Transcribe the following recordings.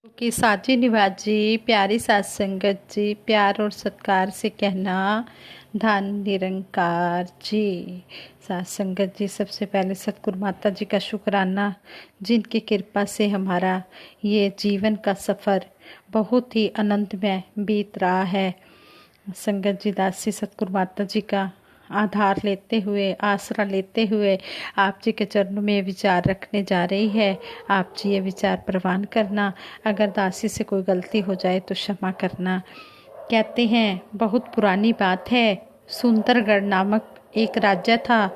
कि साची निवाज जी, प्यारी सात संगत जी, प्यार और सत्कार से कहना धन निरंकार जी। सात संगत जी, सबसे पहले सतगुरु माता जी का शुक्राना, जिनकी कृपा से हमारा ये जीवन का सफ़र बहुत ही आनंदमय बीत रहा है। संगत जी, दासी सतगुरु माता जी का आधार लेते हुए, आसरा लेते हुए आप जी के चरणों में विचार रखने जा रही है। आप जी ये विचार प्रवान करना। अगर दासी से कोई गलती हो जाए तो क्षमा करना। कहते हैं, बहुत पुरानी बात है, सुंदरगढ़ नामक एक राज्य था,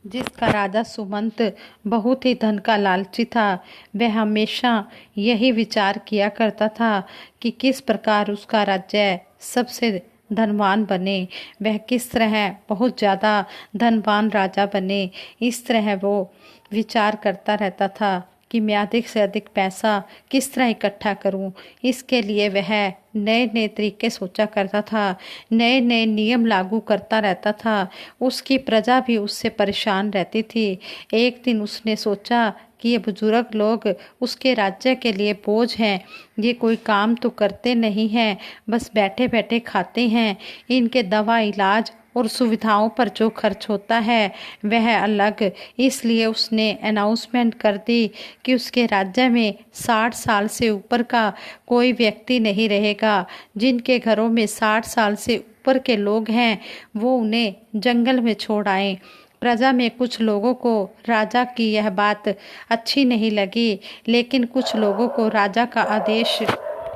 जिसका राजा सुमंत बहुत ही धन का लालची था। वह हमेशा यही विचार किया करता था कि किस प्रकार उसका राज्य सबसे धनवान बने, वह किस तरह बहुत ज़्यादा धनवान राजा बने। इस तरह वो विचार करता रहता था कि मैं अधिक से अधिक पैसा किस तरह इकट्ठा करूं। इसके लिए वह नए नए तरीके सोचा करता था, नए नए नियम लागू करता रहता था। उसकी प्रजा भी उससे परेशान रहती थी। एक दिन उसने सोचा कि ये बुजुर्ग लोग उसके राज्य के लिए बोझ हैं, ये कोई काम तो करते नहीं हैं, बस बैठे बैठे खाते हैं। इनके दवा इलाज और सुविधाओं पर जो खर्च होता है वह अलग। इसलिए उसने अनाउंसमेंट कर दी कि उसके राज्य में 60 साल से ऊपर का कोई व्यक्ति नहीं रहेगा। जिनके घरों में 60 साल से ऊपर के लोग हैं वो उन्हें जंगल में छोड़ आएं। प्रजा में कुछ लोगों को राजा की यह बात अच्छी नहीं लगी, लेकिन कुछ लोगों को राजा का आदेश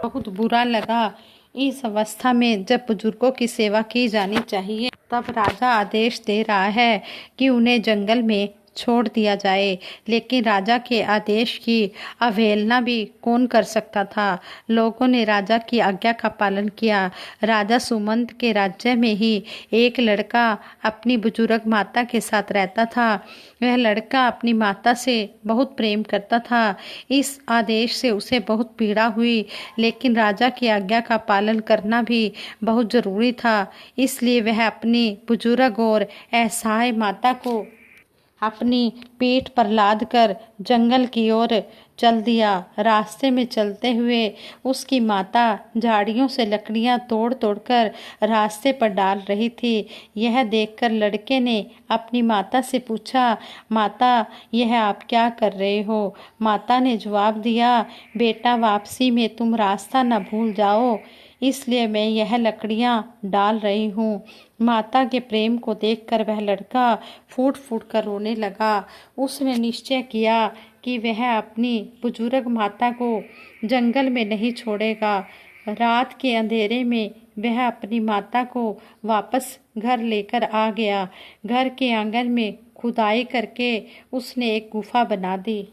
बहुत बुरा लगा। इस अवस्था में जब बुजुर्गों की सेवा की जानी चाहिए, तब राजा आदेश दे रहा है कि उन्हें जंगल में छोड़ दिया जाए। लेकिन राजा के आदेश की अवहेलना भी कौन कर सकता था। लोगों ने राजा की आज्ञा का पालन किया। राजा सुमंत के राज्य में ही एक लड़का अपनी बुजुर्ग माता के साथ रहता था। वह लड़का अपनी माता से बहुत प्रेम करता था। इस आदेश से उसे बहुत पीड़ा हुई, लेकिन राजा की आज्ञा का पालन करना भी बहुत जरूरी था। इसलिए वह अपनी बुजुर्ग और असहाय माता को अपनी पीठ पर लाद कर जंगल की ओर चल दिया। रास्ते में चलते हुए उसकी माता झाड़ियों से लकड़ियां तोड़ तोड़कर रास्ते पर डाल रही थी। यह देखकर लड़के ने अपनी माता से पूछा, माता, यह आप क्या कर रहे हो? माता ने जवाब दिया, बेटा, वापसी में तुम रास्ता न भूल जाओ, इसलिए मैं यह लकड़ियां डाल रही हूँ। माता के प्रेम को देखकर वह लड़का फूट फूट कर रोने लगा। उसने निश्चय किया कि वह अपनी बुजुर्ग माता को जंगल में नहीं छोड़ेगा। रात के अंधेरे में वह अपनी माता को वापस घर लेकर आ गया। घर के आंगन में खुदाई करके उसने एक गुफा बना दी,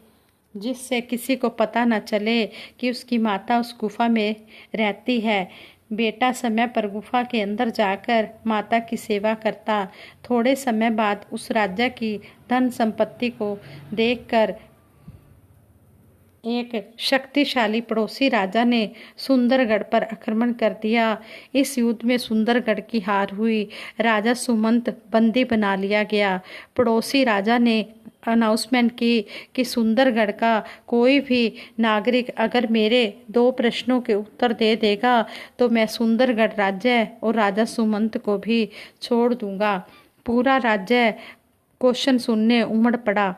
जिससे किसी को पता न चले कि उसकी माता उस गुफा में रहती है। बेटा समय पर गुफा के अंदर जाकर माता की सेवा करता। थोड़े समय बाद उस राज्य की धन संपत्ति को देखकर एक शक्तिशाली पड़ोसी राजा ने सुंदरगढ़ पर आक्रमण कर दिया। इस युद्ध में सुंदरगढ़ की हार हुई। राजा सुमंत बंदी बना लिया गया। पड़ोसी राजा ने अनाउंसमेंट की कि सुंदरगढ़ का कोई भी नागरिक अगर मेरे 2 प्रश्नों के उत्तर दे देगा तो मैं सुंदरगढ़ राज्य और राजा सुमंत को भी छोड़ दूंगा। पूरा राज्य क्वेश्चन सुनने उमड़ पड़ा।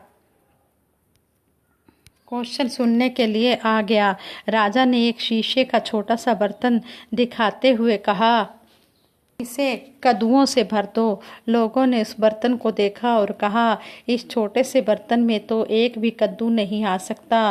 क्वेश्चन सुनने के लिए आ गया। राजा ने एक शीशे का छोटा सा बर्तन दिखाते हुए कहा, इसे कद्दुओं से भर दो। लोगों ने उस बर्तन को देखा और कहा, इस छोटे से बर्तन में तो एक भी कद्दू नहीं आ सकता।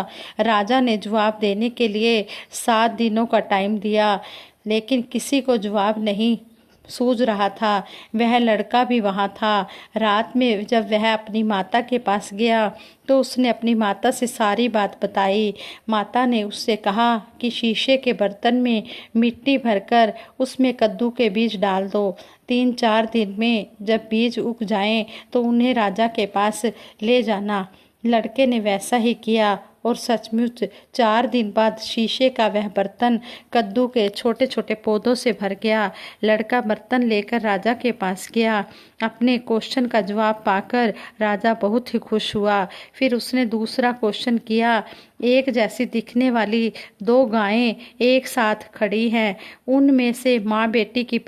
राजा ने जवाब देने के लिए 7 दिनों का टाइम दिया, लेकिन किसी को जवाब नहीं सूझ रहा था। वह लड़का भी वहाँ था। रात में जब वह अपनी माता के पास गया तो उसने अपनी माता से सारी बात बताई। माता ने उससे कहा कि शीशे के बर्तन में मिट्टी भरकर उसमें कद्दू के बीज डाल दो। 3-4 दिन में जब बीज उग जाएं तो उन्हें राजा के पास ले जाना। लड़के ने वैसा ही किया और सचमुच 4 दिन बाद शीशे का वह बर्तन कद्दू के छोटे छोटे पौधों से भर गया। लड़का बर्तन लेकर राजा के पास गया। अपने क्वेश्चन का जवाब पाकर राजा बहुत ही खुश हुआ। फिर उसने दूसरा क्वेश्चन किया, एक जैसी दिखने वाली 2 गायें एक साथ खड़ी हैं, उनमें से माँ बेटी की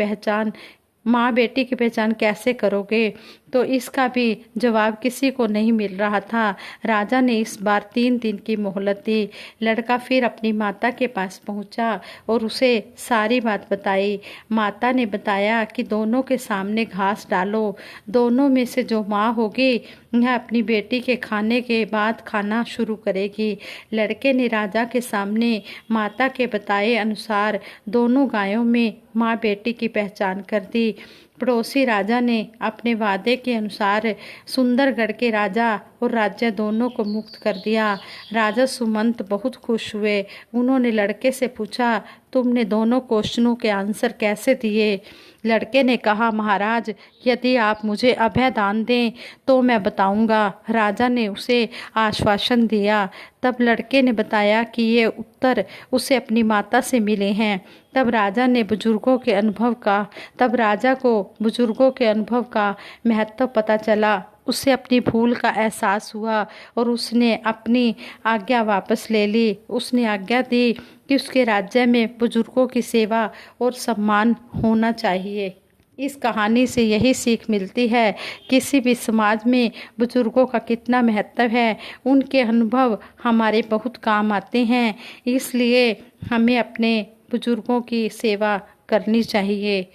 पहचान कैसे करोगे? तो इसका भी जवाब किसी को नहीं मिल रहा था। राजा ने इस बार 3 दिन की मोहलत दी। लड़का फिर अपनी माता के पास पहुंचा और उसे सारी बात बताई। माता ने बताया कि दोनों के सामने घास डालो, दोनों में से जो माँ होगी वह अपनी बेटी के खाने के बाद खाना शुरू करेगी। लड़के ने राजा के सामने माता के बताए अनुसार दोनों गायों में माँ बेटी की पहचान कर दी। पड़ोसी राजा ने अपने वादे के अनुसार सुंदरगढ़ के राजा और राज्य दोनों को मुक्त कर दिया। राजा सुमंत बहुत खुश हुए। उन्होंने लड़के से पूछा, तुमने दोनों क्वेश्चनों के आंसर कैसे दिए? लड़के ने कहा, महाराज, यदि आप मुझे अभय दान दें तो मैं बताऊंगा। राजा ने उसे आश्वासन दिया। तब लड़के ने बताया कि ये उत्तर उसे अपनी माता से मिले हैं। तब राजा को बुजुर्गों के अनुभव का महत्व पता चला। उसे अपनी भूल का एहसास हुआ और उसने अपनी आज्ञा वापस ले ली। उसने आज्ञा दी कि उसके राज्य में बुजुर्गों की सेवा और सम्मान होना चाहिए। इस कहानी से यही सीख मिलती है, किसी भी समाज में बुजुर्गों का कितना महत्व है। उनके अनुभव हमारे बहुत काम आते हैं, इसलिए हमें अपने बुजुर्गों की सेवा करनी चाहिए,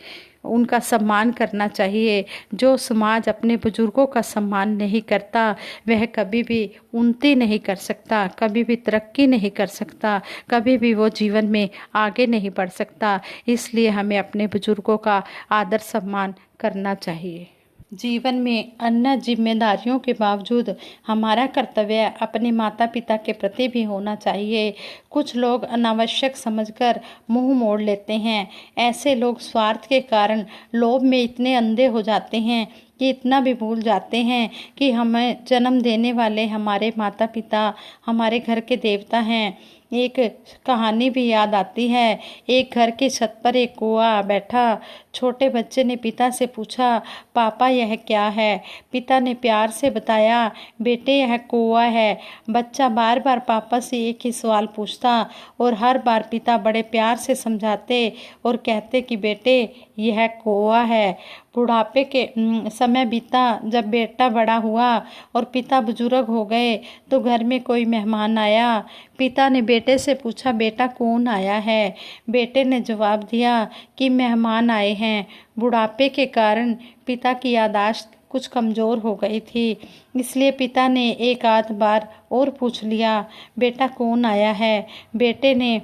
उनका सम्मान करना चाहिए। जो समाज अपने बुजुर्गों का सम्मान नहीं करता वह कभी भी उन्नति नहीं कर सकता, कभी भी तरक्की नहीं कर सकता, कभी भी वो जीवन में आगे नहीं बढ़ सकता। इसलिए हमें अपने बुजुर्गों का आदर सम्मान करना चाहिए। जीवन में अन्य जिम्मेदारियों के बावजूद हमारा कर्तव्य अपने माता पिता के प्रति भी होना चाहिए। कुछ लोग अनावश्यक समझकर मुंह मोड़ लेते हैं। ऐसे लोग स्वार्थ के कारण लोभ में इतने अंधे हो जाते हैं कि इतना भी भूल जाते हैं कि हमें जन्म देने वाले हमारे माता पिता हमारे घर के देवता हैं। एक कहानी भी याद आती है। एक घर की छत पर एक कौआ बैठा। छोटे बच्चे ने पिता से पूछा, पापा यह क्या है? पिता ने प्यार से बताया, बेटे यह कौआ है। बच्चा बार बार पापा से एक ही सवाल पूछता और हर बार पिता बड़े प्यार से समझाते और कहते कि बेटे यह कौआ है। बुढ़ापे के समय बीता। जब बेटा बड़ा हुआ और पिता बुजुर्ग हो गए तो घर में कोई मेहमान आया। पिता ने बेटे से पूछा, बेटा कौन आया है? बेटे ने जवाब दिया कि मेहमान आए हैं। बुढ़ापे के कारण पिता की याददाश्त कुछ कमज़ोर हो गई थी, इसलिए पिता ने एक आध बार और पूछ लिया, बेटा कौन आया है? बेटे ने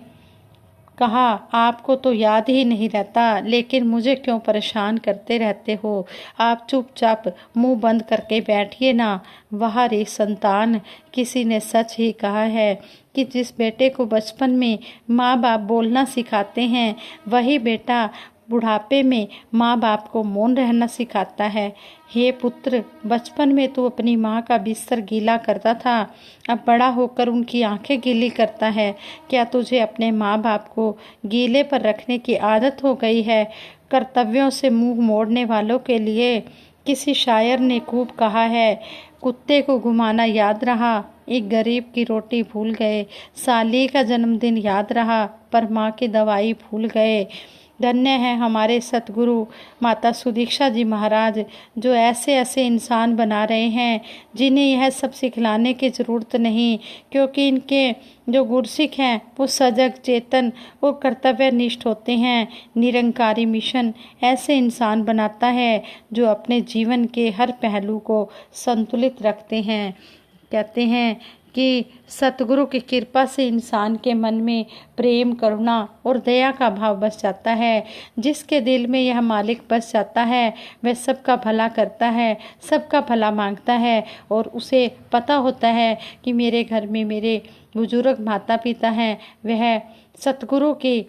कहा, आपको तो याद ही नहीं रहता, लेकिन मुझे क्यों परेशान करते रहते हो? आप चुपचाप मुंह बंद करके बैठिए ना। वाह रे संतान, किसी ने सच ही कहा है कि जिस बेटे को बचपन में माँ बाप बोलना सिखाते हैं वही बेटा बुढ़ापे में माँ बाप को मौन रहना सिखाता है। हे पुत्र, बचपन में तू अपनी माँ का बिस्तर गीला करता था, अब बड़ा होकर उनकी आंखें गीली करता है। क्या तुझे अपने माँ बाप को गीले पर रखने की आदत हो गई है? कर्तव्यों से मुंह मोड़ने वालों के लिए किसी शायर ने खूब कहा है, कुत्ते को घुमाना याद रहा, एक गरीब की रोटी भूल गए, साली का जन्मदिन याद रहा, पर माँ की दवाई भूल गए। धन्य है हमारे सतगुरु माता सुदीक्षा जी महाराज, जो ऐसे ऐसे इंसान बना रहे हैं जिन्हें यह सब सिखलाने की ज़रूरत नहीं, क्योंकि इनके जो गुरसिख हैं वो सजग, चेतन और कर्तव्यनिष्ठ होते हैं। निरंकारी मिशन ऐसे इंसान बनाता है जो अपने जीवन के हर पहलू को संतुलित रखते हैं। कहते हैं कि सतगुरु की कृपा से इंसान के मन में प्रेम, करुणा और दया का भाव बस जाता है। जिसके दिल में यह मालिक बस जाता है वह सबका भला करता है, सबका भला मांगता है और उसे पता होता है कि मेरे घर में मेरे बुजुर्ग माता पिता हैं, वह सतगुरु की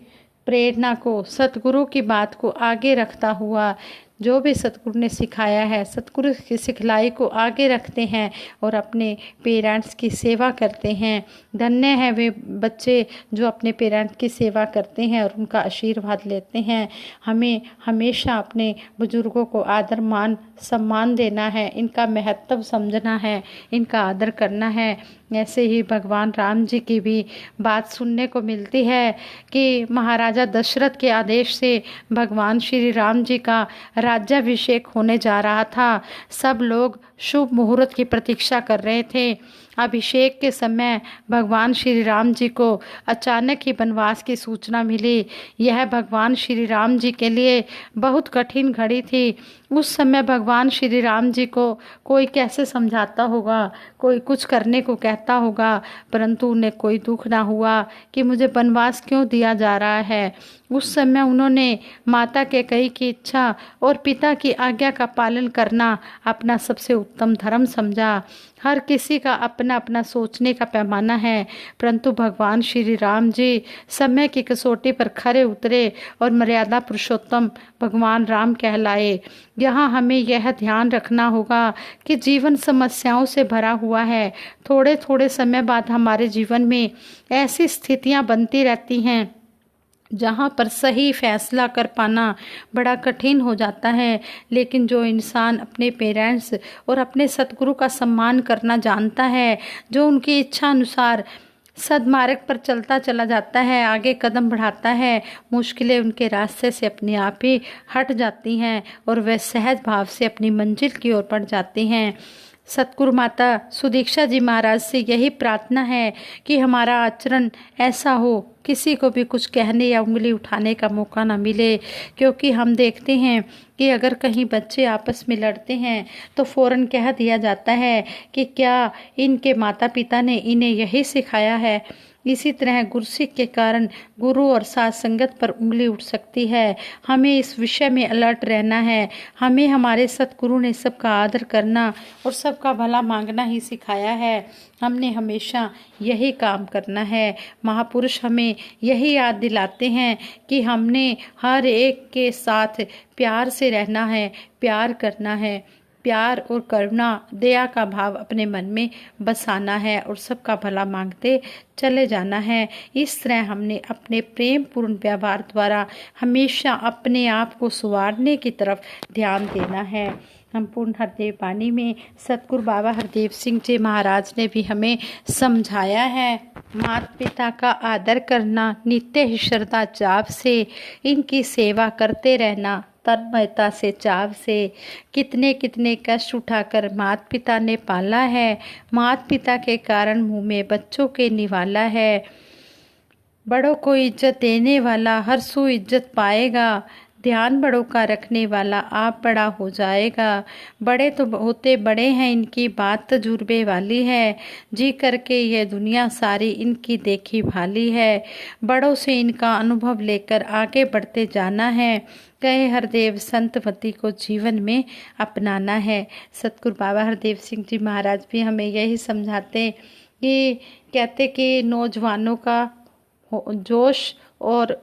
प्रेरणा को, सतगुरु की बात को आगे रखता हुआ जो भी सतगुरु ने सिखाया है, सतगुरु की सिखलाई को आगे रखते हैं और अपने पेरेंट्स की सेवा करते हैं। धन्य है वे बच्चे जो अपने पेरेंट्स की सेवा करते हैं और उनका आशीर्वाद लेते हैं। हमें हमेशा अपने बुजुर्गों को आदर मान सम्मान देना है, इनका महत्व समझना है, इनका आदर करना है। ऐसे ही भगवान राम जी की भी बात सुनने को मिलती है कि महाराजा दशरथ के आदेश से भगवान श्री राम जी का राज्याभिषेक होने जा रहा था। सब लोग शुभ मुहूर्त की प्रतीक्षा कर रहे थे। अभिषेक के समय भगवान श्री राम जी को अचानक ही वनवास की सूचना मिली। यह भगवान श्री राम जी के लिए बहुत कठिन घड़ी थी। उस समय भगवान श्री राम जी को कोई कैसे समझाता होगा, कोई कुछ करने को कहता होगा, परंतु उन्हें कोई दुख ना हुआ कि मुझे वनवास क्यों दिया जा रहा है। उस समय उन्होंने माता कैकेयी की इच्छा और पिता की आज्ञा का पालन करना अपना सबसे उत्तम धर्म समझा। हर किसी का अपना अपना सोचने का पैमाना है, परंतु भगवान श्री राम जी समय की कसौटी पर खरे उतरे और मर्यादा पुरुषोत्तम भगवान राम कहलाए। यहाँ हमें यह ध्यान रखना होगा कि जीवन समस्याओं से भरा हुआ है। थोड़े थोड़े समय बाद हमारे जीवन में ऐसी स्थितियाँ बनती रहती हैं जहाँ पर सही फैसला कर पाना बड़ा कठिन हो जाता है। लेकिन जो इंसान अपने पेरेंट्स और अपने सतगुरु का सम्मान करना जानता है, जो उनकी इच्छा अनुसार सदमार्ग पर चलता चला जाता है, आगे कदम बढ़ाता है, मुश्किलें उनके रास्ते से अपने आप ही हट जाती हैं और वह सहज भाव से अपनी मंजिल की ओर बढ़ जाती हैं। सतगुरु माता सुदीक्षा जी महाराज से यही प्रार्थना है कि हमारा आचरण ऐसा हो, किसी को भी कुछ कहने या उंगली उठाने का मौका ना मिले। क्योंकि हम देखते हैं कि अगर कहीं बच्चे आपस में लड़ते हैं तो फौरन कह दिया जाता है कि क्या इनके माता पिता ने इन्हें यही सिखाया है। इसी तरह गुरसिक के कारण गुरु और साथ संगत पर उंगली उठ सकती है। हमें इस विषय में अलर्ट रहना है। हमें हमारे सतगुरु ने सबका आदर करना और सबका भला मांगना ही सिखाया है। हमने हमेशा यही काम करना है। महापुरुष हमें यही याद दिलाते हैं कि हमने हर एक के साथ प्यार से रहना है, प्यार करना है, प्यार और करुणा दया का भाव अपने मन में बसाना है और सबका भला मांगते चले जाना है। इस तरह हमने अपने प्रेम पूर्ण व्यवहार द्वारा हमेशा अपने आप को संवारने की तरफ ध्यान देना है। हम पूर्ण हरदेव वाणी में सतगुरु बाबा हरदेव सिंह जी महाराज ने भी हमें समझाया है। माता पिता का आदर करना, नित्य ही श्रद्धा चाव से इनकी सेवा करते रहना, तन्मयता से चाव से। कितने कितने कष्ट उठाकर माता पिता ने पाला है। माता पिता के कारण मुँह में बच्चों के निवाला है। बड़ों को इज्जत देने वाला हर सू इज्जत पाएगा। ध्यान बड़ों का रखने वाला आप बड़ा हो जाएगा। बड़े तो होते बड़े हैं, इनकी बात तजुर्बे वाली है। जी करके यह दुनिया सारी इनकी देखी भाली है। बड़ों से इनका अनुभव लेकर आगे बढ़ते जाना है। कहे हरदेव संतवती को जीवन में अपनाना है। सतगुरु बाबा हरदेव सिंह जी महाराज भी हमें यही समझाते कि कहते कि नौजवानों का जोश और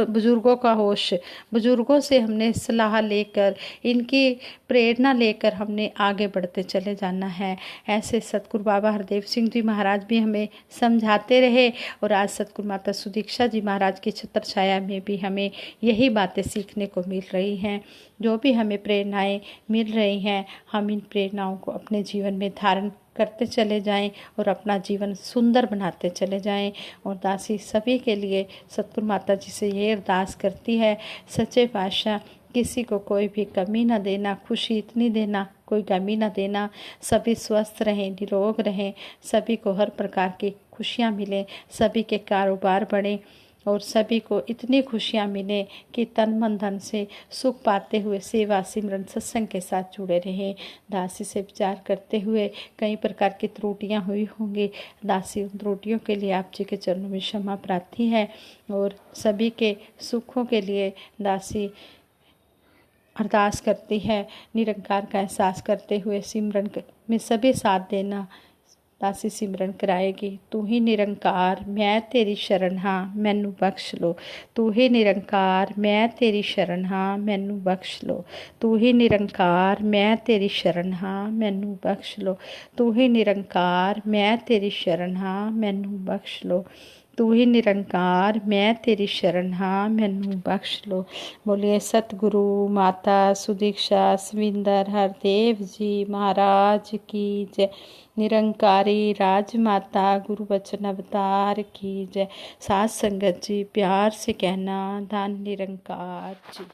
बुजुर्गों का होश। बुजुर्गों से हमने सलाह लेकर, इनकी प्रेरणा लेकर हमने आगे बढ़ते चले जाना है। ऐसे सतगुरु बाबा हरदेव सिंह जी महाराज भी हमें समझाते रहे और आज सतगुरु माता सुदीक्षा जी महाराज की छत्र छाया में भी हमें यही बातें सीखने को मिल रही हैं। जो भी हमें प्रेरणाएं मिल रही हैं, हम इन प्रेरणाओं को अपने जीवन में धारण करते चले जाएं और अपना जीवन सुंदर बनाते चले जाएं। और दासी सभी के लिए सतगुरु माता जी से ये अरदास करती है, सच्चे पातशाह किसी को कोई भी कमी ना देना, खुशी इतनी देना कोई कमी ना देना। सभी स्वस्थ रहें, निरोग रहें, सभी को हर प्रकार की खुशियाँ मिलें, सभी के कारोबार बढ़ें और सभी को इतनी खुशियाँ मिलें कि तन मन धन से सुख पाते हुए सेवा सिमरन सत्संग के साथ जुड़े रहें। दासी से विचार करते हुए कई प्रकार की त्रुटियाँ हुई होंगी। दासी उन त्रुटियों के लिए आप जी के चरणों में क्षमा प्रार्थी है और सभी के सुखों के लिए दासी अरदास करती है। निरंकार का एहसास करते हुए सिमरन में सभी साथ देना। दासी सिमरन कराएगी। तू ही निरंकार मैं तेरी शरण हाँ मैनू बख्श लो। तू ही निरंकार मैं तेरी शरण हाँ मैनू बख्श लो। तू ही निरंकार मैं तेरी शरण हाँ मैनू बख्श लो। तू ही निरंकार मैं तेरी शरण हाँ मैनू बख्श लो। तू ही निरंकार मैं तेरी शरण हाँ मैनू बख्श लो। बोलिए सतगुरु माता सुदीक्षा सविंदर हरदेव जी महाराज की जय। निरंकारी राजमाता गुरु बचन अवतार की जय। साथ संगत जी प्यार से कहना धन निरंकार जी।